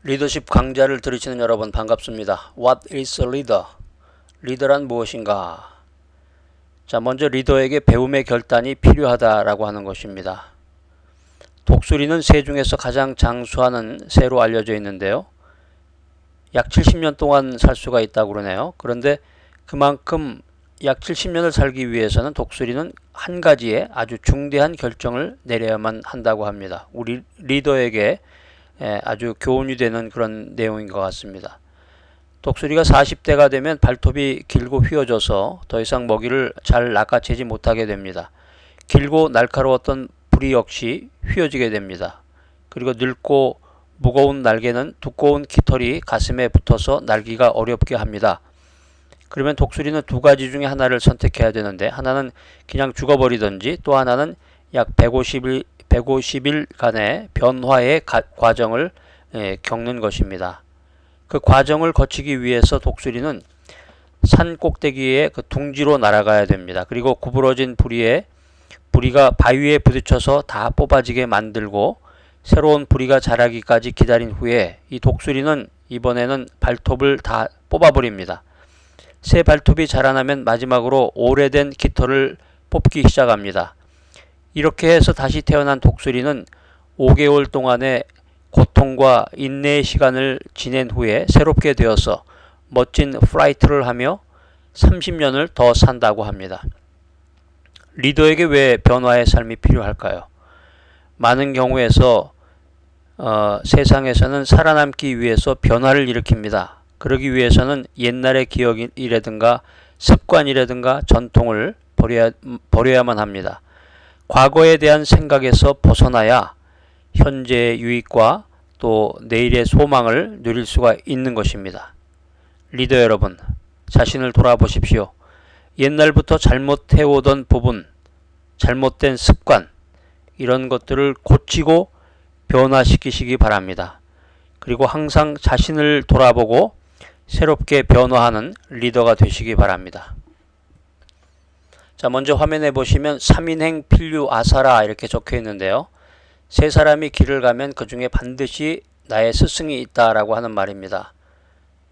리더십 강좌를 들으시는 여러분 반갑습니다. What is a leader? 리더란 무엇인가? 자, 먼저 리더에게 배움의 결단이 필요하다라고 하는 것입니다. 독수리는 새 중에서 가장 장수하는 새로 알려져 있는데요. 약 70년 동안 살 수가 있다고 그러네요. 그런데 그만큼 약 70년을 살기 위해서는 독수리는 한 가지의 아주 중대한 결정을 내려야만 한다고 합니다. 우리 리더에게 아주 교훈이 되는 그런 내용인 것 같습니다. 독수리가 40대가 되면 발톱이 길고 휘어져서 더 이상 먹이를 잘 낚아채지 못하게 됩니다. 길고 날카로웠던 부리 역시 휘어지게 됩니다. 그리고 늙고 무거운 날개는 두꺼운 깃털이 가슴에 붙어서 날기가 어렵게 합니다. 그러면 독수리는 두 가지 중에 하나를 선택해야 되는데, 하나는 그냥 죽어버리든지 또 하나는 약 150일간의 변화의 과정을 겪는 것입니다. 그 과정을 거치기 위해서 독수리는 산 꼭대기에 그 둥지로 날아가야 됩니다. 그리고 구부러진 부리가 바위에 부딪혀서 다 뽑아지게 만들고 새로운 부리가 자라기까지 기다린 후에 이 독수리는 이번에는 발톱을 다 뽑아버립니다. 새 발톱이 자라나면 마지막으로 오래된 깃털을 뽑기 시작합니다. 이렇게 해서 다시 태어난 독수리는 5개월 동안의 고통과 인내의 시간을 지낸 후에 새롭게 되어서 멋진 플라이트를 하며 30년을 더 산다고 합니다. 리더에게 왜 변화의 삶이 필요할까요? 많은 경우에서 세상에서는 살아남기 위해서 변화를 일으킵니다. 그러기 위해서는 옛날의 기억이라든가 습관이라든가 전통을 버려야만 합니다. 과거에 대한 생각에서 벗어나야 현재의 유익과 또 내일의 소망을 누릴 수가 있는 것입니다. 리더 여러분, 자신을 돌아보십시오. 옛날부터 잘못해오던 부분, 잘못된 습관, 이런 것들을 고치고 변화시키시기 바랍니다. 그리고 항상 자신을 돌아보고 새롭게 변화하는 리더가 되시기 바랍니다. 자, 먼저 화면에 보시면 3인행 필류 아사라 이렇게 적혀 있는데요. 세 사람이 길을 가면 그 중에 반드시 나의 스승이 있다라고 하는 말입니다.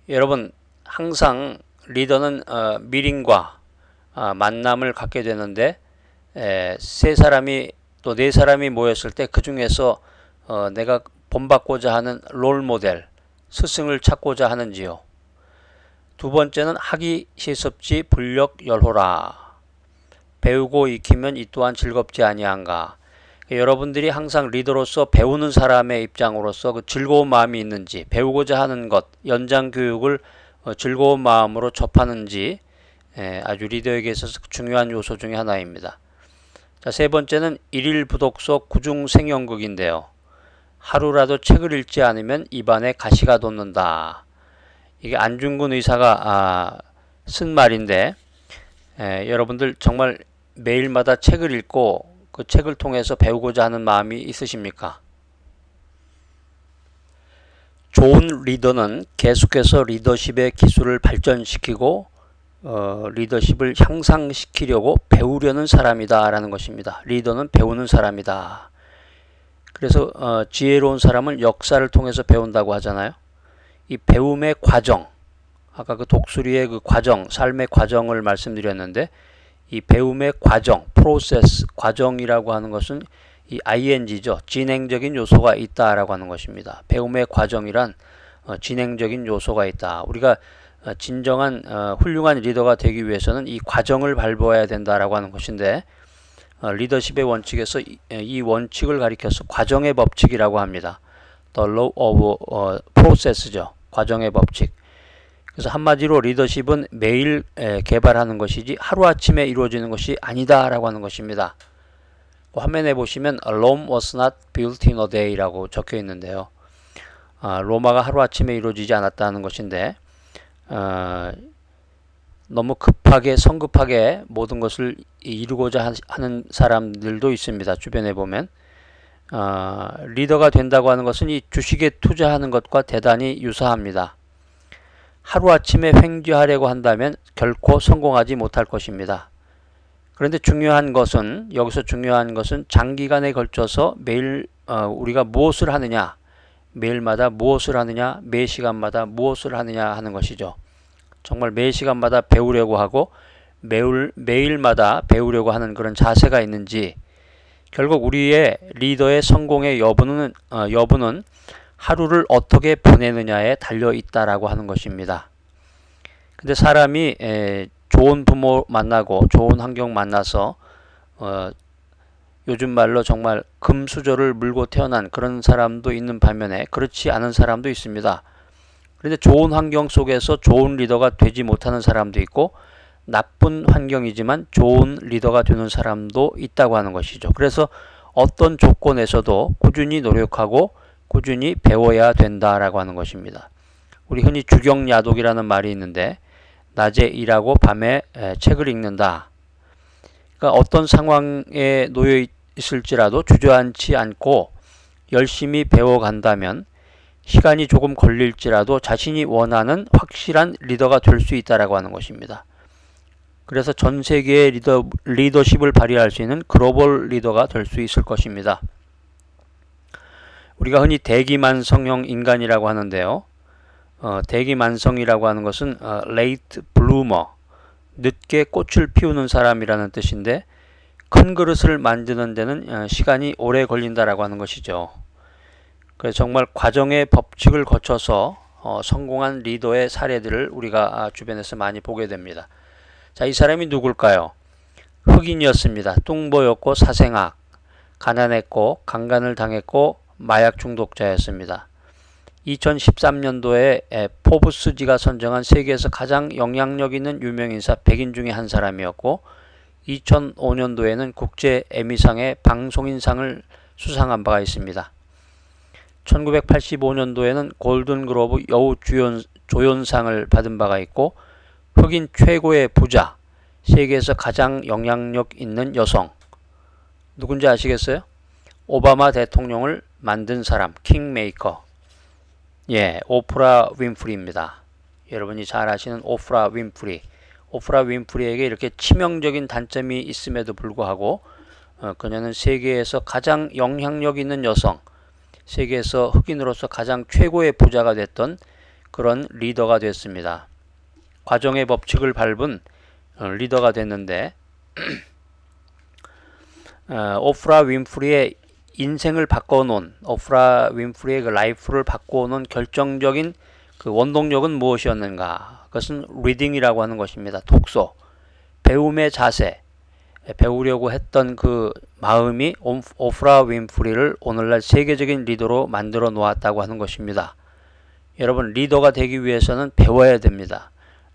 여러분, 항상 리더는 미팅과 만남을 갖게 되는데 세 사람이 또 네 사람이 모였을 때 그 중에서 내가 본받고자 하는 롤 모델, 스승을 찾고자 하는지요. 두 번째는 하기 실습지 불력 열호라. 배우고 익히면 이 또한 즐겁지 아니한가. 여러분들이 항상 리더로서 배우는 사람의 입장으로서 그 즐거운 마음이 있는지, 배우고자 하는 것, 연장 교육을 즐거운 마음으로 접하는지 아주 리더에게 있어서 중요한 요소 중에 하나입니다. 자, 세 번째는 일일 부독서 구중생연극인데요. 하루라도 책을 읽지 않으면 입안에 가시가 돋는다. 이게 안중근 의사가 쓴 말인데 여러분들 정말 매일마다 책을 읽고 그 책을 통해서 배우고자 하는 마음이 있으십니까? 좋은 리더는 계속해서 리더십의 기술을 발전시키고 리더십을 향상시키려고 배우려는 사람이다 라는 것입니다. 리더는 배우는 사람이다. 그래서 지혜로운 사람은 역사를 통해서 배운다고 하잖아요. 이 배움의 과정, 아까 그 독수리의 그 과정, 삶의 과정을 말씀드렸는데 이 배움의 과정, 프로세스, 과정이라고 하는 것은 이 ing죠. 진행적인 요소가 있다라고 하는 것입니다. 배움의 과정이란 진행적인 요소가 있다. 우리가 진정한 훌륭한 리더가 되기 위해서는 이 과정을 밟아야 된다라고 하는 것인데 리더십의 원칙에서 이 원칙을 가리켜서 과정의 법칙이라고 합니다. The law of process죠. 과정의 법칙. 그래서 한마디로 리더십은 매일 개발하는 것이지 하루아침에 이루어지는 것이 아니다라고 하는 것입니다. 화면에 보시면 Rome was not built in a day라고 적혀 있는데요. 로마가 하루아침에 이루어지지 않았다는 것인데 너무 급하게 성급하게 모든 것을 이루고자 하는 사람들도 있습니다. 주변에 보면 리더가 된다고 하는 것은 이 주식에 투자하는 것과 대단히 유사합니다. 하루아침에 횡재하려고 한다면 결코 성공하지 못할 것입니다. 그런데 여기서 중요한 것은 장기간에 걸쳐서 매일 우리가 무엇을 하느냐, 매일마다 무엇을 하느냐, 매 시간마다 무엇을 하느냐 하는 것이죠. 정말 매 시간마다 배우려고 하고 매일마다 배우려고 하는 그런 자세가 있는지, 결국 우리의 리더의 성공의 여부는 하루를 어떻게 보내느냐에 달려 있다라고 하는 것입니다. 근데 사람이 좋은 부모 만나고 좋은 환경 만나서 요즘 말로 정말 금수저를 물고 태어난 그런 사람도 있는 반면에 그렇지 않은 사람도 있습니다. 그런데 좋은 환경 속에서 좋은 리더가 되지 못하는 사람도 있고, 나쁜 환경이지만 좋은 리더가 되는 사람도 있다고 하는 것이죠. 그래서 어떤 조건에서도 꾸준히 노력하고 꾸준히 배워야 된다라고 하는 것입니다. 우리 흔히 주경야독이라는 말이 있는데, 낮에 일하고 밤에 책을 읽는다. 그러니까 어떤 상황에 놓여 있을지라도 주저앉지 않고 열심히 배워간다면 시간이 조금 걸릴지라도 자신이 원하는 확실한 리더가 될 수 있다라고 하는 것입니다. 그래서 전 세계의 리더십을 발휘할 수 있는 글로벌 리더가 될 수 있을 것입니다. 우리가 흔히 대기만성형 인간이라고 하는데요. 대기만성이라고 하는 것은 late bloomer, 늦게 꽃을 피우는 사람이라는 뜻인데, 큰 그릇을 만드는 데는 시간이 오래 걸린다라고 하는 것이죠. 그래서 정말 과정의 법칙을 거쳐서 성공한 리더의 사례들을 우리가 주변에서 많이 보게 됩니다. 자, 이 사람이 누굴까요? 흑인이었습니다. 뚱보였고 사생학, 가난했고 강간을 당했고 마약 중독자였습니다. 2013년도에 포브스지가 선정한 세계에서 가장 영향력 있는 유명인사 100인 중에 한 사람이었고, 2005년도에는 국제 에미상의 방송인상을 수상한 바가 있습니다. 1985년도에는 골든글로브 여우 조연상을 받은 바가 있고, 흑인 최고의 부자, 세계에서 가장 영향력 있는 여성, 누군지 아시겠어요? 오바마 대통령을 만든 사람, 킹메이커. 예, 오프라 윈프리입니다. 여러분이 잘 아시는 오프라 윈프리. 오프라 윈프리에게 이렇게 치명적인 단점이 있음에도 불구하고 그녀는 세계에서 가장 영향력 있는 여성, 세계에서 흑인으로서 가장 최고의 부자가 됐던 그런 리더가 됐습니다. 과정의 법칙을 밟은 리더가 됐는데, 오프라 윈프리의 인생을 바꿔놓은, 오프라 윈프리의 그 라이프를 바꿔놓은 결정적인 그 원동력은 무엇이었는가? 그것은 리딩이라고 하는 것입니다. 독서, 배움의 자세, 배우려고 했던 그 마음이 오프라 윈프리를 오늘날 세계적인 리더로 만들어 놓았다고 하는 것입니다. 여러분, 리더가 되기 위해서는 배워야 됩니다.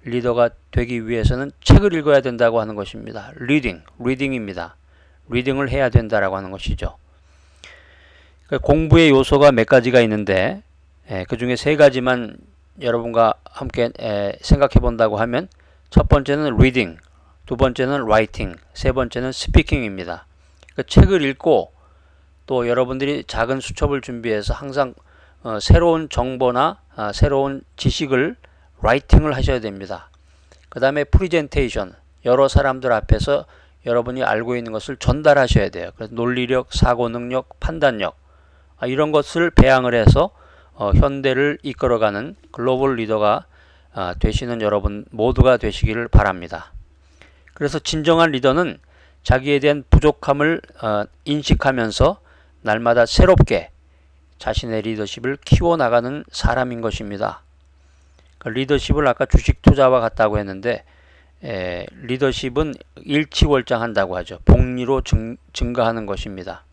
리더가 되기 위해서는 책을 읽어야 된다고 하는 것입니다. 리딩입니다. 리딩을 해야 된다라고 하는 것이죠. 공부의 요소가 몇 가지가 있는데, 그 중에 세 가지만 여러분과 함께 생각해 본다고 하면, 첫 번째는 리딩, 두 번째는 라이팅, 세 번째는 스피킹입니다. 책을 읽고 또 여러분들이 작은 수첩을 준비해서 항상 새로운 정보나 새로운 지식을 라이팅을 하셔야 됩니다. 그 다음에 프리젠테이션, 여러 사람들 앞에서 여러분이 알고 있는 것을 전달하셔야 돼요. 그래서 논리력, 사고능력, 판단력, 이런 것을 배양을 해서 현대를 이끌어가는 글로벌 리더가 되시는 여러분 모두가 되시기를 바랍니다. 그래서 진정한 리더는 자기에 대한 부족함을 인식하면서 날마다 새롭게 자신의 리더십을 키워나가는 사람인 것입니다. 리더십을 아까 주식 투자와 같다고 했는데, 리더십은 일치월장한다고 하죠. 복리로 증가하는 것입니다.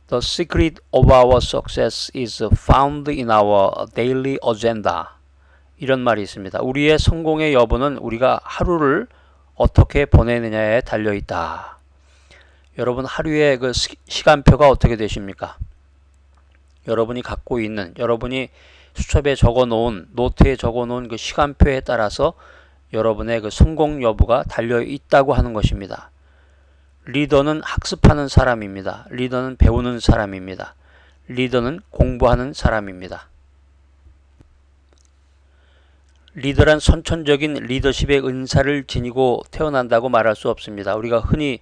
The secret of our success is found in our daily agenda. 이런 말이 있습니다. 우리의 성공의 여부는 우리가 하루를 어떻게 보내느냐에 달려 있다. 여러분, 하루의 그 시간표가 어떻게 되십니까? 여러분이 갖고 있는, 여러분이 수첩에 적어 놓은, 노트에 적어 놓은 그 시간표에 따라서 여러분의 그 성공 여부가 달려 있다고 하는 것입니다. 리더는 학습하는 사람입니다. 리더는 배우는 사람입니다. 리더는 공부하는 사람입니다. 리더란 선천적인 리더십의 은사를 지니고 태어난다고 말할 수 없습니다. 우리가 흔히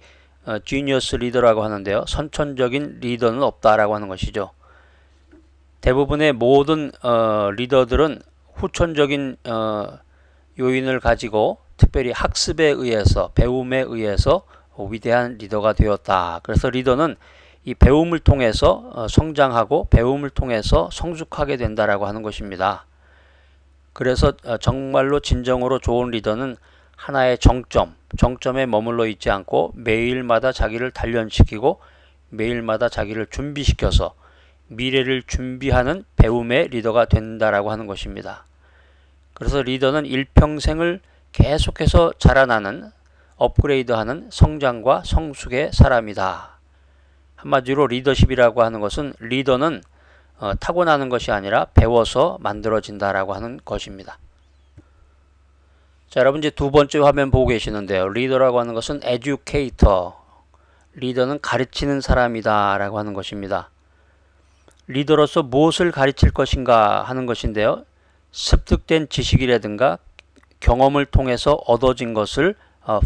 지니어스 리더라고 하는데요. 선천적인 리더는 없다라고 하는 것이죠. 대부분의 모든 리더들은 후천적인 요인을 가지고 특별히 학습에 의해서 배움에 의해서 위대한 리더가 되었다. 그래서 리더는 이 배움을 통해서 성장하고 배움을 통해서 성숙하게 된다라고 하는 것입니다. 그래서 정말로 진정으로 좋은 리더는 하나의 정점에 머물러 있지 않고 매일마다 자기를 단련시키고 매일마다 자기를 준비시켜서 미래를 준비하는 배움의 리더가 된다라고 하는 것입니다. 그래서 리더는 일평생을 계속해서 자라나는 업그레이드하는 성장과 성숙의 사람이다. 한마디로 리더십이라고 하는 것은 리더는 타고나는 것이 아니라 배워서 만들어진다라고 하는 것입니다. 자, 여러분 이제 두 번째 화면 보고 계시는데요. 리더라고 하는 것은 educator. 리더는 가르치는 사람이다 라고 하는 것입니다. 리더로서 무엇을 가르칠 것인가 하는 것인데요. 습득된 지식이라든가 경험을 통해서 얻어진 것을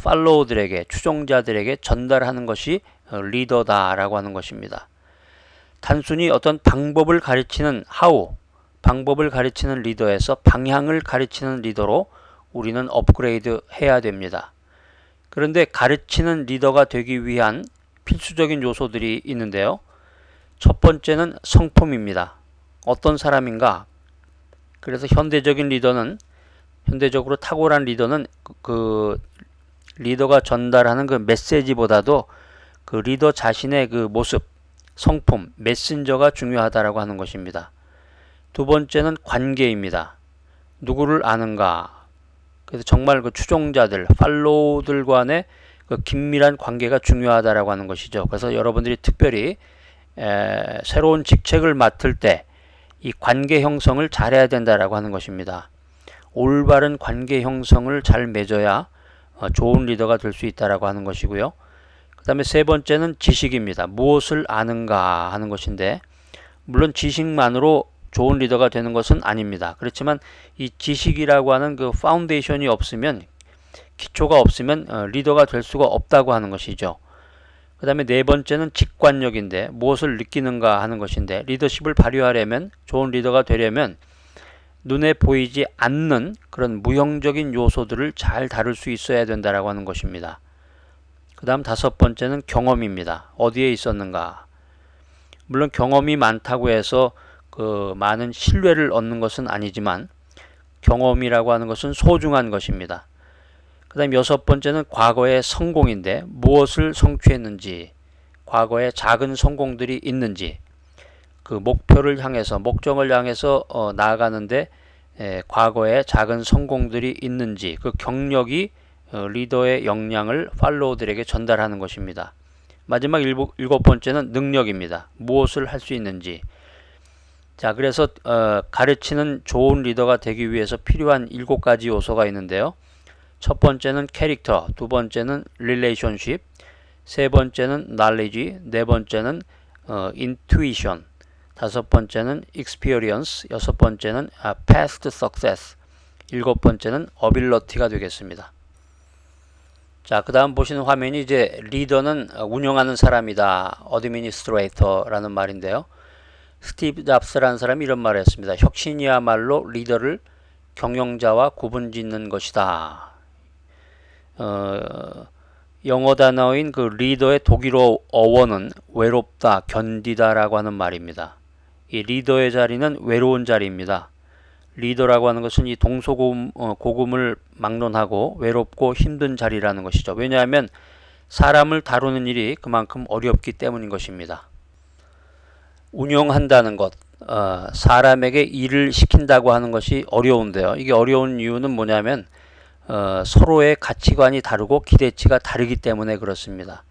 팔로우들에게, 추종자들에게 전달하는 것이 리더다라고 하는 것입니다. 단순히 어떤 방법을 가르치는 방법을 가르치는 리더에서 방향을 가르치는 리더로 우리는 업그레이드 해야 됩니다. 그런데 가르치는 리더가 되기 위한 필수적인 요소들이 있는데요. 첫 번째는 성품입니다. 어떤 사람인가? 그래서 현대적으로 탁월한 리더는 그 리더가 전달하는 그 메시지보다도 그 리더 자신의 그 모습, 성품, 메신저가 중요하다라고 하는 것입니다. 두 번째는 관계입니다. 누구를 아는가? 그래서 정말 그 추종자들, 팔로우들 간의 그 긴밀한 관계가 중요하다라고 하는 것이죠. 그래서 여러분들이 특별히 새로운 직책을 맡을 때 이 관계 형성을 잘해야 된다라고 하는 것입니다. 올바른 관계 형성을 잘 맺어야 좋은 리더가 될 수 있다라고 하는 것이고요. 그 다음에 세 번째는 지식입니다. 무엇을 아는가 하는 것인데, 물론 지식만으로 좋은 리더가 되는 것은 아닙니다. 그렇지만 이 지식이라고 하는 그 파운데이션이 없으면, 기초가 없으면 리더가 될 수가 없다고 하는 것이죠. 그 다음에 네 번째는 직관력인데, 무엇을 느끼는가 하는 것인데, 리더십을 발휘하려면, 좋은 리더가 되려면 눈에 보이지 않는 그런 무형적인 요소들을 잘 다룰 수 있어야 된다라고 하는 것입니다. 그 다음 다섯 번째는 경험입니다. 어디에 있었는가. 물론 경험이 많다고 해서 그 많은 신뢰를 얻는 것은 아니지만 경험이라고 하는 것은 소중한 것입니다. 그 다음 여섯 번째는 과거의 성공인데, 무엇을 성취했는지, 과거에 작은 성공들이 있는지, 그 목표를 향해서, 목적을 향해서 나아가는데 과거에 작은 성공들이 있는지, 그 경력이 리더의 역량을 팔로우들에게 전달하는 것입니다. 마지막 일곱 번째는 능력입니다. 무엇을 할 수 있는지. 자, 그래서 가르치는 좋은 리더가 되기 위해서 필요한 7가지 요소가 있는데요. 첫 번째는 캐릭터, 두 번째는 릴레이션십, 세 번째는 knowledge, 네 번째는 intuition, 다섯 번째는 experience, 여섯 번째는 past success, 일곱 번째는 ability가 되겠습니다. 자, 그 다음 보시는 화면이 이제 리더는 운영하는 사람이다, administrator라는 말인데요. 스티브 잡스라는 사람이 이런 말을 했습니다. 혁신이야말로 리더를 경영자와 구분짓는 것이다. 영어 단어인 그 리더의 독일어 어원은 외롭다, 견디다 라고 하는 말입니다. 이 리더의 자리는 외로운 자리입니다. 리더라고 하는 것은 이 동서고금을 막론하고 외롭고 힘든 자리라는 것이죠. 왜냐하면 사람을 다루는 일이 그만큼 어렵기 때문인 것입니다. 운영한다는 것, 사람에게 일을 시킨다고 하는 것이 어려운데요. 이게 어려운 이유는 뭐냐면 서로의 가치관이 다르고 기대치가 다르기 때문에 그렇습니다.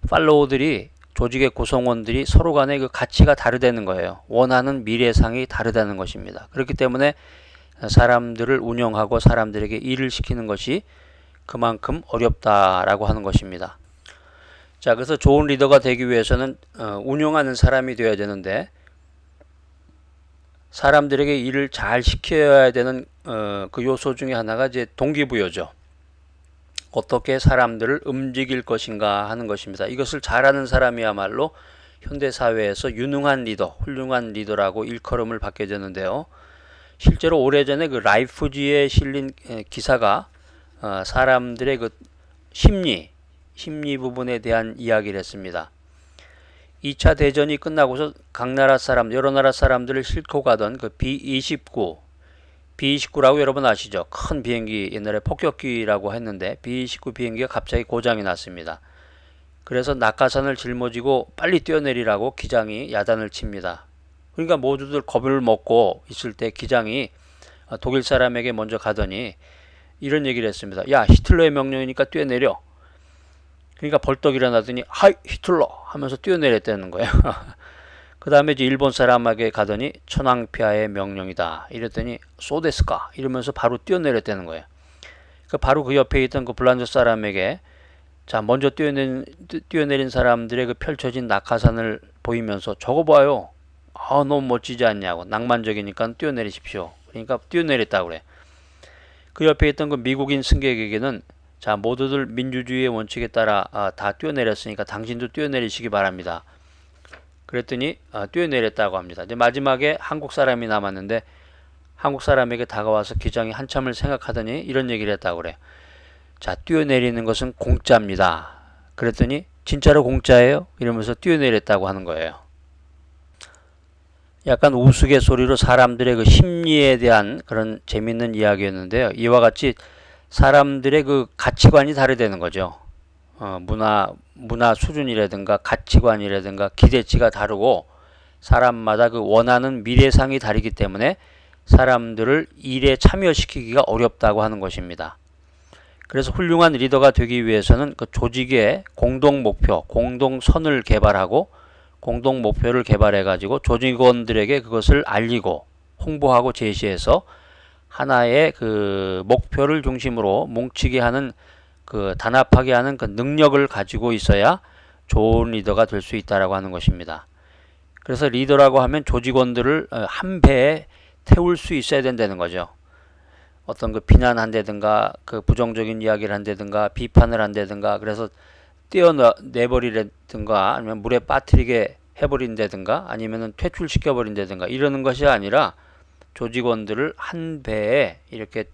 팔로우들이, 조직의 구성원들이 서로 간의 그 가치가 다르다는 거예요. 원하는 미래상이 다르다는 것입니다. 그렇기 때문에 사람들을 운영하고 사람들에게 일을 시키는 것이 그만큼 어렵다라고 하는 것입니다. 자, 그래서 좋은 리더가 되기 위해서는 운영하는 사람이 되어야 되는데, 사람들에게 일을 잘 시켜야 되는 그 요소 중에 하나가 이제 동기부여죠. 어떻게 사람들을 움직일 것인가 하는 것입니다. 이것을 잘하는 사람이야말로 현대 사회에서 유능한 리더, 훌륭한 리더라고 일컬음을 받게 되는데요. 실제로 오래전에 그 라이프지에 실린 기사가 사람들의 그 심리 부분에 대한 이야기를 했습니다. 2차 대전이 끝나고서 각 나라 사람, 여러 나라 사람들을 싣고 가던 그 B-29라고 여러분 아시죠? 큰 비행기, 옛날에 폭격기라고 했는데 B-29 비행기가 갑자기 고장이 났습니다. 그래서 낙하산을 짊어지고 빨리 뛰어내리라고 기장이 야단을 칩니다. 그러니까 모두들 겁을 먹고 있을 때 기장이 독일 사람에게 먼저 가더니 이런 얘기를 했습니다. 야, 히틀러의 명령이니까 뛰어내려. 그러니까 벌떡 일어나더니 하이 히틀러 하면서 뛰어내렸다는 거예요. 그 다음에 이제 일본 사람에게 가더니 천황폐하의 명령이다 이랬더니 소데스까 이러면서 바로 뛰어내렸다는 거예요. 바로 그 옆에 있던 그 불란서 사람에게 자 먼저 뛰어내린 사람들의 그 펼쳐진 낙하산을 보이면서 저거 봐요. 너무 멋지지 않냐고. 낭만적이니까 뛰어내리십시오. 그러니까 뛰어내렸다고 그래. 그 옆에 있던 그 미국인 승객에게는 자 모두들 민주주의의 원칙에 따라 다 뛰어내렸으니까 당신도 뛰어내리시기 바랍니다. 그랬더니 뛰어내렸다고 합니다. 이제 마지막에 한국 사람이 남았는데 한국 사람에게 다가와서 기장이 한참을 생각하더니 이런 얘기를 했다고 그래요. 자, 뛰어내리는 것은 공짜입니다. 그랬더니 진짜로 공짜예요? 이러면서 뛰어내렸다고 하는 거예요. 약간 우스갯소리로 사람들의 그 심리에 대한 그런 재밌는 이야기였는데요. 이와 같이 사람들의 그 가치관이 다르다는 거죠. 문화 수준이라든가 가치관이라든가 기대치가 다르고 사람마다 그 원하는 미래상이 다르기 때문에 사람들을 일에 참여시키기가 어렵다고 하는 것입니다. 그래서 훌륭한 리더가 되기 위해서는 그 조직의 공동 목표, 공동선을 개발하고 공동 목표를 개발해 가지고 조직원들에게 그것을 알리고 홍보하고 제시해서 하나의 그 목표를 중심으로 뭉치게 하는 그 단합하게 하는 그 능력을 가지고 있어야 좋은 리더가 될 수 있다라고 하는 것입니다. 그래서 리더라고 하면 조직원들을 한 배에 태울 수 있어야 된다는 거죠. 어떤 그 비난한다든가 그 부정적인 이야기를 한다든가 비판을 한다든가 그래서 떼어내버리라든가 아니면 물에 빠뜨리게 해버린다든가 아니면은 퇴출시켜 버린다든가 이러는 것이 아니라 조직원들을 한 배에 이렇게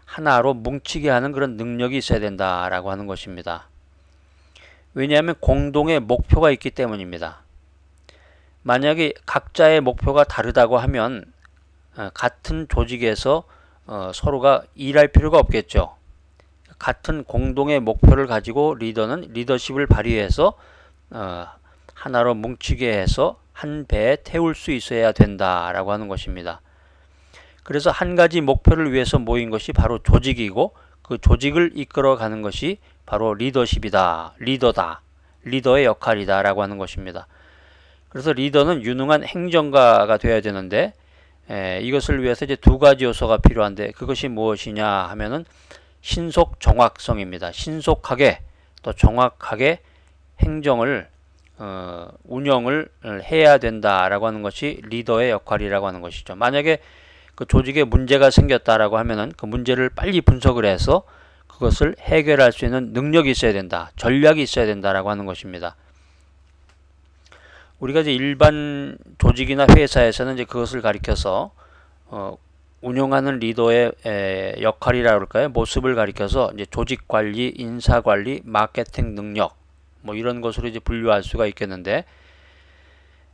하나로 뭉치게 하는 그런 능력이 있어야 된다라고 하는 것입니다. 왜냐하면 공동의 목표가 있기 때문입니다. 만약에 각자의 목표가 다르다고 하면 같은 조직에서 서로가 일할 필요가 없겠죠. 같은 공동의 목표를 가지고 리더는 리더십을 발휘해서 하나로 뭉치게 해서 한 배에 태울 수 있어야 된다라고 하는 것입니다. 그래서 한 가지 목표를 위해서 모인 것이 바로 조직이고 그 조직을 이끌어가는 것이 바로 리더십이다. 리더의 역할이다 라고 하는 것입니다. 그래서 리더는 유능한 행정가가 되어야 되는데 이것을 위해서 이제 두 가지 요소가 필요한데 그것이 무엇이냐 하면은 신속 정확성입니다. 신속하게 또 정확하게 행정을 운영을 해야 된다라고 하는 것이 리더의 역할이라고 하는 것이죠. 만약에 그 조직에 문제가 생겼다라고 하면은 그 문제를 빨리 분석을 해서 그것을 해결할 수 있는 능력이 있어야 된다. 전략이 있어야 된다라고 하는 것입니다. 우리가 이제 일반 조직이나 회사에서는 이제 그것을 가리켜서 운영하는 리더의 역할이라 그럴까요? 모습을 가리켜서 이제 조직 관리, 인사 관리, 마케팅 능력 뭐 이런 것으로 이제 분류할 수가 있겠는데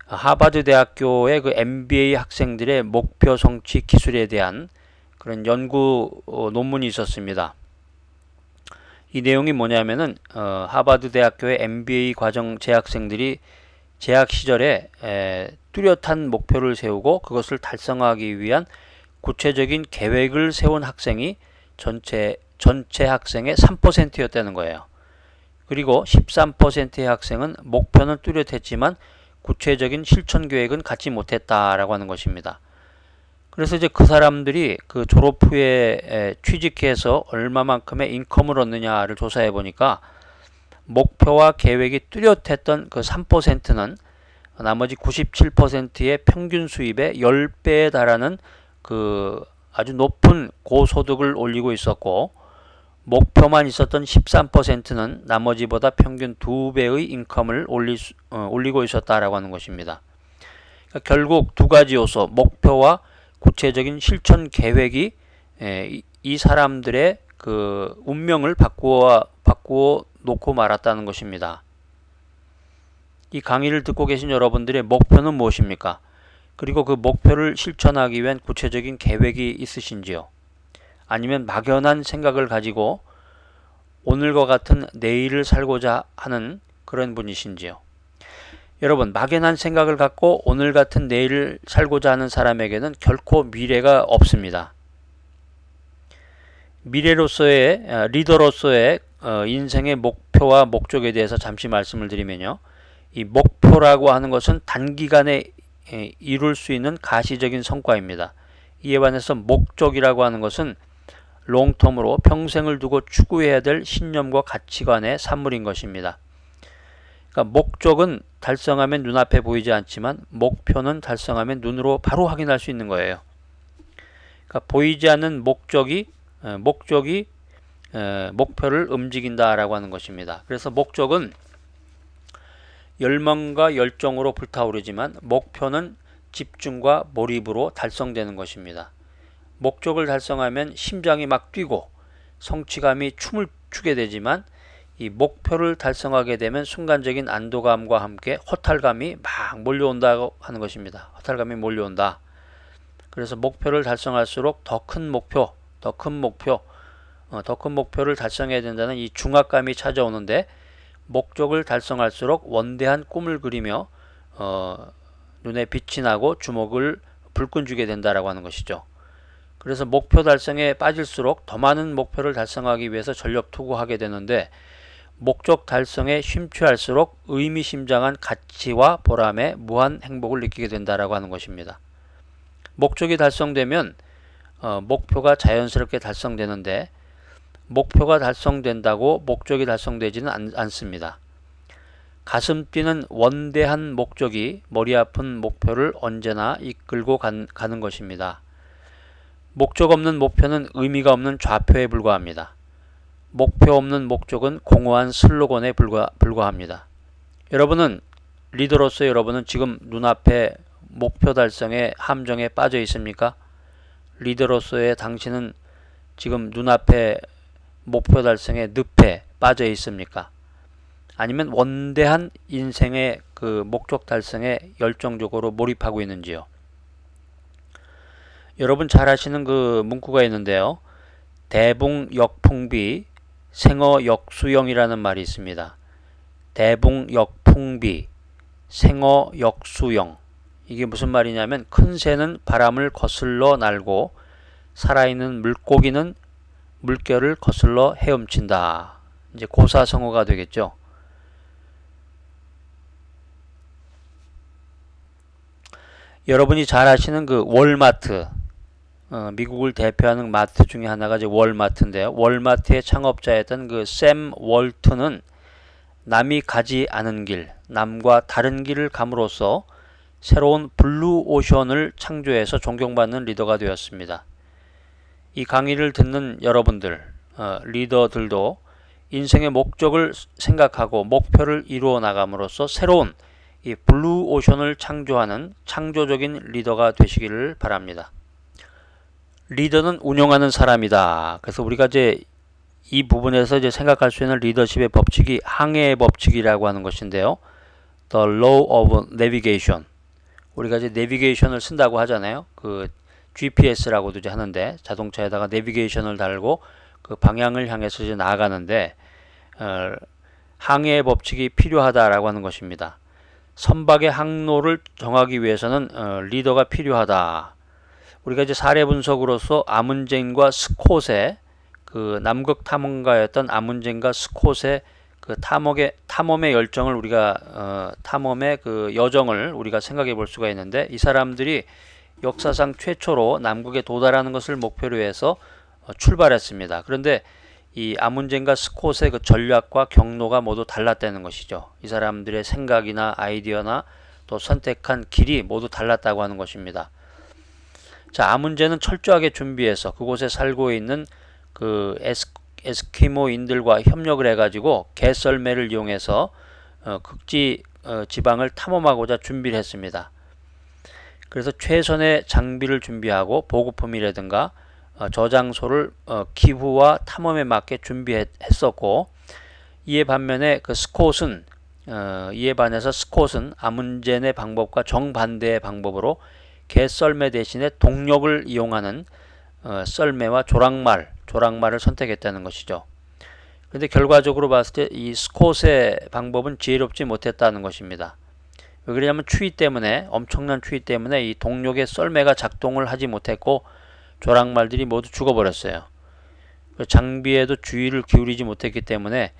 하버드 대학교의 그 MBA 학생들의 목표 성취 기술에 대한 그런 연구 논문이 있었습니다. 이 내용이 뭐냐면은 하버드 대학교의 MBA 과정 재학생들이 재학 시절에 뚜렷한 목표를 세우고 그것을 달성하기 위한 구체적인 계획을 세운 학생이 전체 학생의 3%였다는 거예요. 그리고 13%의 학생은 목표는 뚜렷했지만 구체적인 실천 계획은 갖지 못했다라고 하는 것입니다. 그래서 이제 그 사람들이 그 졸업 후에 취직해서 얼마만큼의 인컴을 얻느냐를 조사해 보니까 목표와 계획이 뚜렷했던 그 3%는 나머지 97%의 평균 수입의 10배에 달하는 그 아주 높은 고소득을 올리고 있었고 목표만 있었던 13%는 나머지보다 평균 2배의 인컴을 올리고 있었다라고 하는 것입니다. 그러니까 결국 두 가지 요소, 목표와 구체적인 실천 계획이 이 사람들의 그 운명을 바꾸어 놓고 말았다는 것입니다. 이 강의를 듣고 계신 여러분들의 목표는 무엇입니까? 그리고 그 목표를 실천하기 위한 구체적인 계획이 있으신지요? 아니면 막연한 생각을 가지고 오늘과 같은 내일을 살고자 하는 그런 분이신지요? 여러분, 막연한 생각을 갖고 오늘 같은 내일을 살고자 하는 사람에게는 결코 미래가 없습니다. 미래로서의 리더로서의 인생의 목표와 목적에 대해서 잠시 말씀을 드리면요. 이 목표라고 하는 것은 단기간에 이룰 수 있는 가시적인 성과입니다. 이에 반해서 목적이라고 하는 것은 롱텀으로 평생을 두고 추구해야 될 신념과 가치관의 산물인 것입니다. 그러니까 목적은 달성하면 눈앞에 보이지 않지만 목표는 달성하면 눈으로 바로 확인할 수 있는 거예요. 그러니까 보이지 않는 목적이 목표를 움직인다라고 하는 것입니다. 그래서 목적은 열망과 열정으로 불타오르지만 목표는 집중과 몰입으로 달성되는 것입니다. 목적을 달성하면 심장이 막 뛰고 성취감이 춤을 추게 되지만 이 목표를 달성하게 되면 순간적인 안도감과 함께 허탈감이 막 몰려온다고 하는 것입니다. 허탈감이 몰려온다. 그래서 목표를 달성할수록 더 큰 목표를 달성해야 된다는 이 중압감이 찾아오는데 목적을 달성할수록 원대한 꿈을 그리며 눈에 빛이 나고 주먹을 불끈 쥐게 된다라고 하는 것이죠. 그래서 목표 달성에 빠질수록 더 많은 목표를 달성하기 위해서 전력 투구하게 되는데 목적 달성에 심취할수록 의미심장한 가치와 보람에 무한 행복을 느끼게 된다라고 하는 것입니다. 목적이 달성되면 목표가 자연스럽게 달성되는데 목표가 달성된다고 목적이 달성되지는 않습니다. 가슴 뛰는 원대한 목적이 머리 아픈 목표를 언제나 이끌고 가는 것입니다. 목적 없는 목표는 의미가 없는 좌표에 불과합니다. 목표 없는 목적은 공허한 슬로건에 불과합니다. 리더로서 여러분은 지금 눈앞에 목표 달성의 함정에 빠져 있습니까? 리더로서의 당신은 지금 눈앞에 목표 달성의 늪에 빠져 있습니까? 아니면 원대한 인생의 그 목적 달성에 열정적으로 몰입하고 있는지요? 여러분 잘 아시는 그 문구가 있는데요. 대붕역풍비 생어역수영이라는 말이 있습니다. 대붕역풍비 생어역수영. 이게 무슨 말이냐면 큰 새는 바람을 거슬러 날고 살아있는 물고기는 물결을 거슬러 헤엄친다. 이제 고사성어가 되겠죠. 여러분이 잘 아시는 그 월마트, 미국을 대표하는 마트 중에 하나가 이제 월마트인데요. 월마트의 창업자였던 그 샘 월트는 남이 가지 않은 길, 남과 다른 길을 감으로써 새로운 블루 오션을 창조해서 존경받는 리더가 되었습니다. 이 강의를 듣는 여러분들, 리더들도 인생의 목적을 생각하고 목표를 이루어 나감으로써 새로운 이 블루 오션을 창조하는 창조적인 리더가 되시기를 바랍니다. 리더는 운영하는 사람이다. 그래서 우리가 이제 이 부분에서 이제 생각할 수 있는 리더십의 법칙이 항해의 법칙이라고 하는 것인데요. The Law of Navigation. 우리가 이제 내비게이션을 쓴다고 하잖아요. 그 GPS라고도 이제 하는데 자동차에다가 내비게이션을 달고 그 방향을 향해서 이제 나아가는데 항해의 법칙이 필요하다라고 하는 것입니다. 선박의 항로를 정하기 위해서는 리더가 필요하다. 우리가 이제 사례 분석으로서 아문젠과 스콧의 그 남극 탐험가였던 아문젠과 스콧의 그 탐험의 열정을 우리가 탐험의 그 여정을 우리가 생각해 볼 수가 있는데 이 사람들이 역사상 최초로 남극에 도달하는 것을 목표로 해서 출발했습니다. 그런데 이 아문젠과 스콧의 그 전략과 경로가 모두 달랐다는 것이죠. 이 사람들의 생각이나 아이디어나 또 선택한 길이 모두 달랐다고 하는 것입니다. 자, 아문젠은 철저하게 준비해서 그곳에 살고 있는 그 에스키모인들과 협력을 해가지고 개썰매를 이용해서 극지 지방을 탐험하고자 준비를 했습니다. 그래서 최선의 장비를 준비하고 보급품이라든가 저장소를 기후와 탐험에 맞게 준비했었고, 이에 반면에 이에 반해서 스콧은 아문젠의 방법과 정반대의 방법으로 개썰매 대신에 동력을 이용하는 썰매와 조랑말을 선택했다는 것이죠. 그런데 결과적으로 봤을 때 이 스콧의 방법은 지혜롭지 못했다는 것입니다. 왜 그러냐면 엄청난 추위 때문에 이 동력의 썰매가 작동을 하지 못했고 조랑말들이 모두 죽어버렸어요. 장비에도 주의를 기울이지 못했기 때문에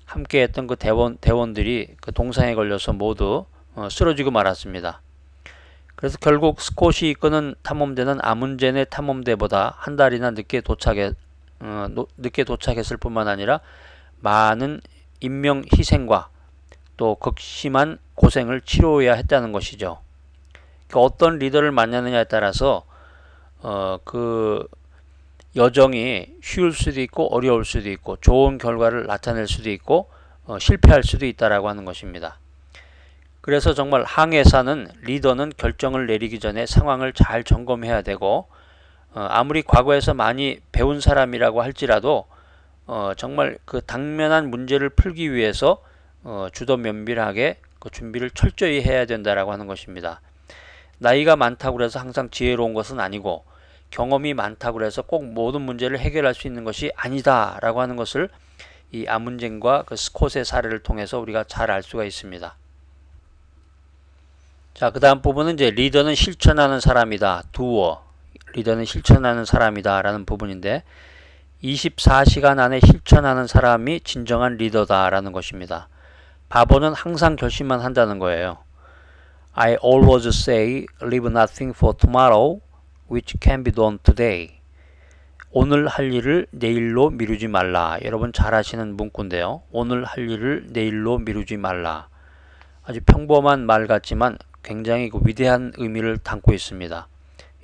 함께했던 그 대원들이 그 동상에 걸려서 모두 쓰러지고 말았습니다. 그래서 결국 스콧이 이끄는 탐험대는 아문젠의 탐험대보다 한 달이나 늦게 도착했을 뿐만 아니라 많은 인명 희생과 또 극심한 고생을 치러야 했다는 것이죠. 그러니까 어떤 리더를 만나느냐에 따라서 그 여정이 쉬울 수도 있고 어려울 수도 있고 좋은 결과를 나타낼 수도 있고 실패할 수도 있다라고 하는 것입니다. 그래서 정말 항해사는 리더는 결정을 내리기 전에 상황을 잘 점검해야 되고 아무리 과거에서 많이 배운 사람이라고 할지라도 정말 그 당면한 문제를 풀기 위해서 주도면밀하게 그 준비를 철저히 해야 된다라고 하는 것입니다. 나이가 많다고 해서 항상 지혜로운 것은 아니고 경험이 많다고 해서 꼭 모든 문제를 해결할 수 있는 것이 아니다라고 하는 것을 이 아문젠과 그 스콧의 사례를 통해서 우리가 잘 알 수가 있습니다. 자, 그 다음 부분은 이제 리더는 실천하는 사람이다. 리더는 실천하는 사람이다 라는 부분인데 24시간 안에 실천하는 사람이 진정한 리더다라는 것입니다. 바보는 항상 결심만 한다는 거예요. I always say leave nothing for tomorrow which can be done today. 오늘 할 일을 내일로 미루지 말라. 여러분 잘 아시는 문구인데요. 오늘 할 일을 내일로 미루지 말라. 아주 평범한 말 같지만 굉장히 그 위대한 의미를 담고 있습니다.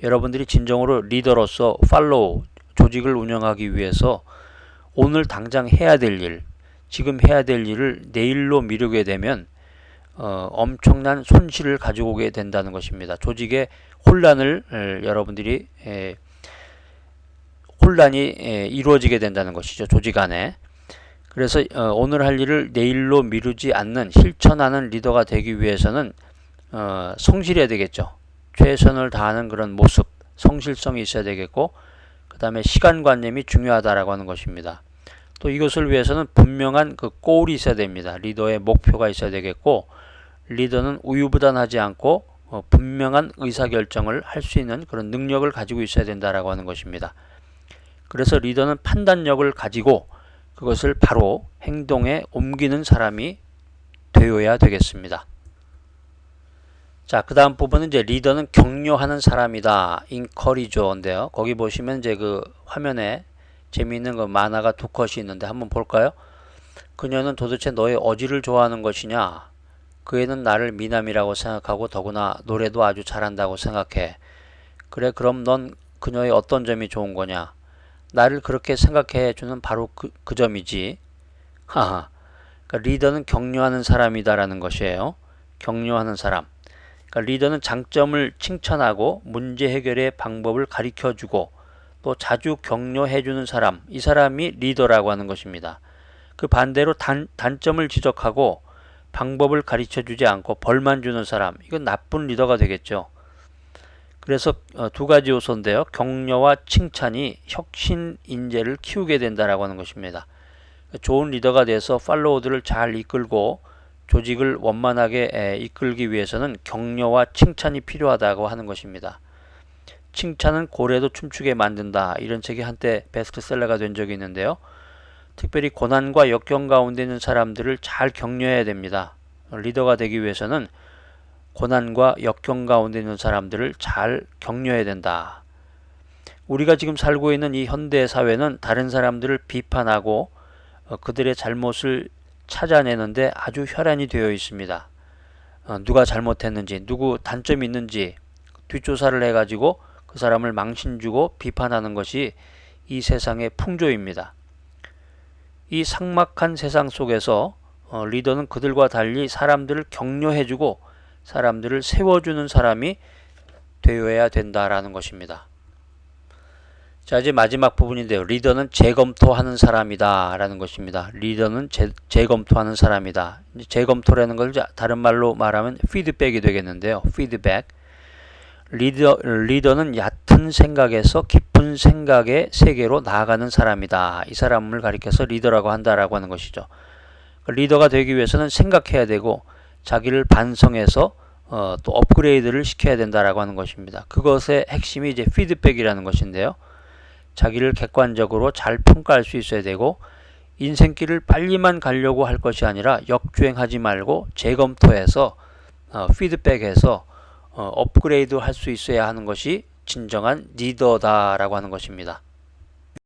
여러분들이 진정으로 리더로서 팔로우, 조직을 운영하기 위해서 오늘 당장 해야 될 일, 지금 해야 될 일을 내일로 미루게 되면 엄청난 손실을 가지고 오게 된다는 것입니다. 조직의 혼란이 이루어지게 된다는 것이죠. 조직 안에. 그래서 오늘 할 일을 내일로 미루지 않는 실천하는 리더가 되기 위해서는 성실해야 되겠죠. 최선을 다하는 그런 모습, 성실성이 있어야 되겠고 그 다음에 시간관념이 중요하다라고 하는 것입니다. 또 이것을 위해서는 분명한 그 골이 있어야 됩니다. 리더의 목표가 있어야 되겠고 리더는 우유부단하지 않고 분명한 의사결정을 할 수 있는 그런 능력을 가지고 있어야 된다라고 하는 것입니다. 그래서 리더는 판단력을 가지고 그것을 바로 행동에 옮기는 사람이 되어야 되겠습니다. 자, 그 다음 부분은 이제 리더는 격려하는 사람이다. encourage인데요. 거기 보시면 이제 그 화면에 재미있는 그 만화가 두 컷이 있는데 한번 볼까요? 그녀는 도대체 너의 어디를 좋아하는 것이냐? 그 애는 나를 미남이라고 생각하고 더구나 노래도 아주 잘한다고 생각해. 그래, 그럼 넌 그녀의 어떤 점이 좋은 거냐? 나를 그렇게 생각해 주는 바로 그 점이지. 하하. 그러니까 리더는 격려하는 사람이다라는 것이에요. 격려하는 사람. 그러니까 리더는 장점을 칭찬하고 문제 해결의 방법을 가르쳐주고 또 자주 격려해주는 사람, 이 사람이 리더라고 하는 것입니다. 그 반대로 단점을 지적하고 방법을 가르쳐주지 않고 벌만 주는 사람, 이건 나쁜 리더가 되겠죠. 그래서 두 가지 요소인데요. 격려와 칭찬이 혁신 인재를 키우게 된다라고 하는 것입니다. 좋은 리더가 돼서 팔로워들을 잘 이끌고 조직을 원만하게 이끌기 위해서는 격려와 칭찬이 필요하다고 하는 것입니다. 칭찬은 고래도 춤추게 만든다. 이런 책이 한때 베스트셀러가 된 적이 있는데요. 특별히 고난과 역경 가운데 있는 사람들을 잘 격려해야 됩니다. 리더가 되기 위해서는 고난과 역경 가운데 있는 사람들을 잘 격려해야 된다. 우리가 지금 살고 있는 이 현대 사회는 다른 사람들을 비판하고 그들의 잘못을 찾아내는데 아주 혈안이 되어 있습니다. 누가 잘못했는지, 누구 단점이 있는지 뒷조사를 해가지고 그 사람을 망신주고 비판하는 것이 이 세상의 풍조입니다. 이 삭막한 세상 속에서 리더는 그들과 달리 사람들을 격려해주고 사람들을 세워주는 사람이 되어야 된다라는 것입니다. 자, 이제 마지막 부분인데요. 리더는 재검토하는 사람이다 라는 것입니다. 리더는 재검토하는 사람이다. 재검토라는 걸 다른 말로 말하면 피드백이 되겠는데요. 피드백. 리더는 얕은 생각에서 깊은 생각의 세계로 나아가는 사람이다. 이 사람을 가리켜서 리더라고 한다라고 하는 것이죠. 리더가 되기 위해서는 생각해야 되고 자기를 반성해서 또 업그레이드를 시켜야 된다라고 하는 것입니다. 그것의 핵심이 이제 피드백이라는 것인데요. 자기를 객관적으로 잘 평가할 수 있어야 되고 인생길을 빨리만 가려고 할 것이 아니라 역주행하지 말고 재검토해서 피드백해서 업그레이드 할 수 있어야 하는 것이 진정한 리더다라고 하는 것입니다.